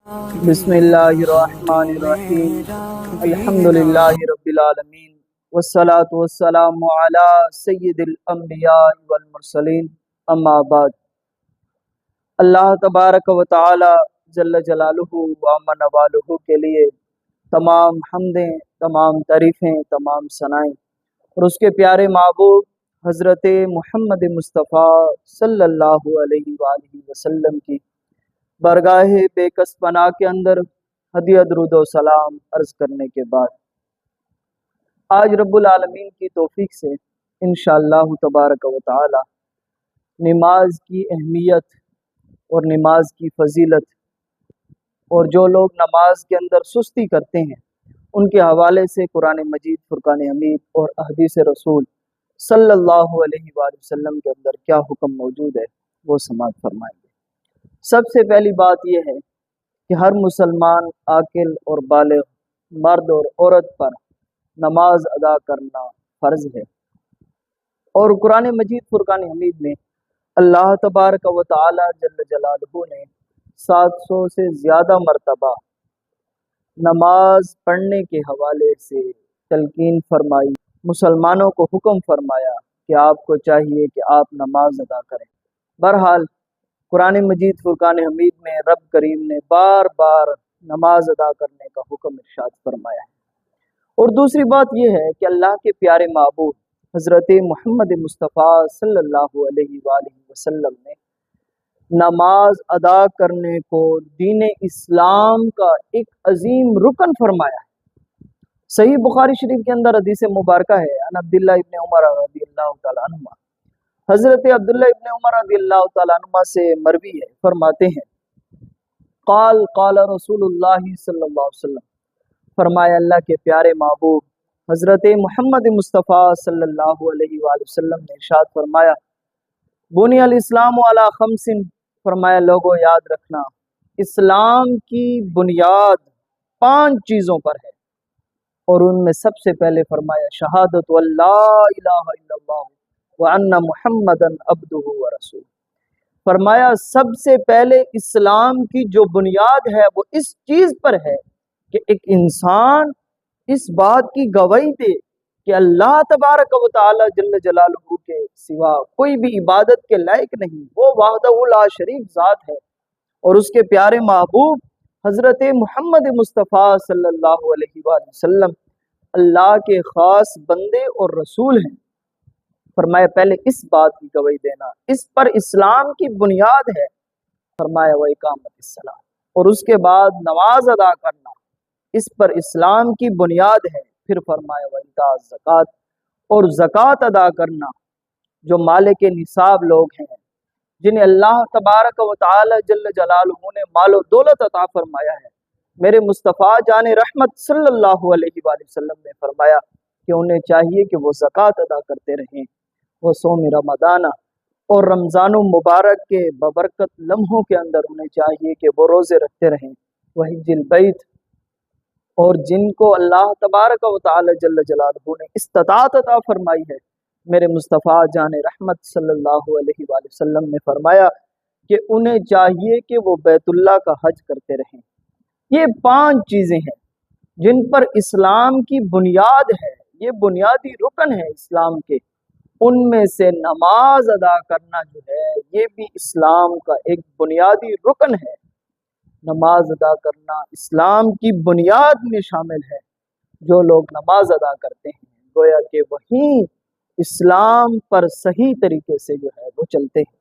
بسم اللہ الرحمن الرحیم الحمد للہ رب العالمین والصلاة والسلام علی سید الانبیاء والمرسلین اما بعد۔ اللہ تبارک و تعالی جل جلالہ و عم نوالہ کے لیے تمام حمدیں، تمام تعریفیں، تمام ثنائیں اور اس کے پیارے محبوب حضرت محمد مصطفیٰ صلی اللہ علیہ وآلہ وسلم کی برگاہ بے کس پناہ کے اندر ہدیہ درود و سلام عرض کرنے کے بعد آج رب العالمین کی توفیق سے انشاءاللہ تبارک و تعالی نماز کی اہمیت اور نماز کی فضیلت اور جو لوگ نماز کے اندر سستی کرتے ہیں ان کے حوالے سے قرآن مجید، فرقان حمید اور احادیث رسول صلی اللہ علیہ وآلہ وسلم کے اندر کیا حکم موجود ہے وہ سماعت فرمائیں گے۔ سب سے پہلی بات یہ ہے کہ ہر مسلمان عاقل اور بالغ مرد اور عورت پر نماز ادا کرنا فرض ہے، اور قرآن مجید فرقان حمید میں اللہ تبارک و تعالی جل جلالہ نے 700 سے زیادہ مرتبہ نماز پڑھنے کے حوالے سے تلقین فرمائی، مسلمانوں کو حکم فرمایا کہ آپ کو چاہیے کہ آپ نماز ادا کریں۔ بہرحال قرآن مجید فرقان حمید میں رب کریم نے بار بار نماز ادا کرنے کا حکم ارشاد فرمایا ہے۔ اور دوسری بات یہ ہے کہ اللہ کے پیارے محبوب حضرت محمد مصطفیٰ صلی اللہ علیہ وآلہ وسلم نے نماز ادا کرنے کو دین اسلام کا ایک عظیم رکن فرمایا ہے۔ صحیح بخاری شریف کے اندر حدیث مبارکہ ہے، ان عبداللہ ابن عمر رضی اللہ تعالیٰ عنہ، حضرت عبداللہ ابن عمر رضی اللہ تعالیٰ عنہ سے مروی ہے، فرماتے ہیں قال قال رسول اللہ صلی اللہ علیہ وسلم، فرمایا اللہ کے پیارے محبوب حضرت محمد مصطفیٰ صلی اللہ علیہ وآلہ وسلم نے ارشاد فرمایا بنی الاسلام علی خمس، فرمایا لوگوں یاد رکھنا اسلام کی بنیاد 5 چیزوں پر ہے، اور ان میں سب سے پہلے فرمایا شہادت اللہ الہ الا اللہ وَأَنَّ مُحَمَّدًا عَبْدُهُ وَرَسُولُهُ، فرمایا سب سے پہلے اسلام کی جو بنیاد ہے وہ اس چیز پر ہے کہ ایک انسان اس بات کی گواہی دے کہ اللہ تبارک و تعالی جل جلالہ کے سوا کوئی بھی عبادت کے لائق نہیں، وہ وحدہ لا شریک ذات ہے، اور اس کے پیارے محبوب حضرت محمد مصطفیٰ صلی اللہ علیہ وآلہ وسلم اللہ کے خاص بندے اور رسول ہیں۔ فرمایا پہلے اس بات کی گواہی دینا، اس پر اسلام کی بنیاد ہے، فرمایا وَإِقَامَةِ الصَّلَاةِ، اور اس کے بعد نماز ادا کرنا اس پر اسلام کی بنیاد ہے، پھر فرمایا وَإِيتَاءُ الزَّكَاةِ، اور زکوٰۃ ادا کرنا۔ جو مالک نصاب لوگ ہیں جنہیں اللہ تبارک و تعالی جل جلالہ نے مال و دولت عطا فرمایا ہے، میرے مصطفیٰ جان رحمت صلی اللہ علیہ وآلہ وسلم نے فرمایا کہ انہیں چاہیے کہ وہ زکوٰۃ ادا کرتے رہیں، وہ صوم رمضان اور رمضان المبارک کے ببرکت لمحوں کے اندر انہیں چاہیے کہ وہ روزے رکھتے رہیں، وحج البیت، اور جن کو اللہ تبارک و تعالی جل جلالہ نے استطاعت عطا فرمائی ہے، میرے مصطفیٰ جان رحمت صلی اللہ علیہ وآلہ وسلم نے فرمایا کہ انہیں چاہیے کہ وہ بیت اللہ کا حج کرتے رہیں۔ یہ 5 چیزیں ہیں جن پر اسلام کی بنیاد ہے، یہ بنیادی رکن ہے اسلام کے، ان میں سے نماز ادا کرنا جو ہے یہ بھی اسلام کا ایک بنیادی رکن ہے۔ نماز ادا کرنا اسلام کی بنیاد میں شامل ہے۔ جو لوگ نماز ادا کرتے ہیں گویا کہ وہی اسلام پر صحیح طریقے سے جو ہے وہ چلتے ہیں۔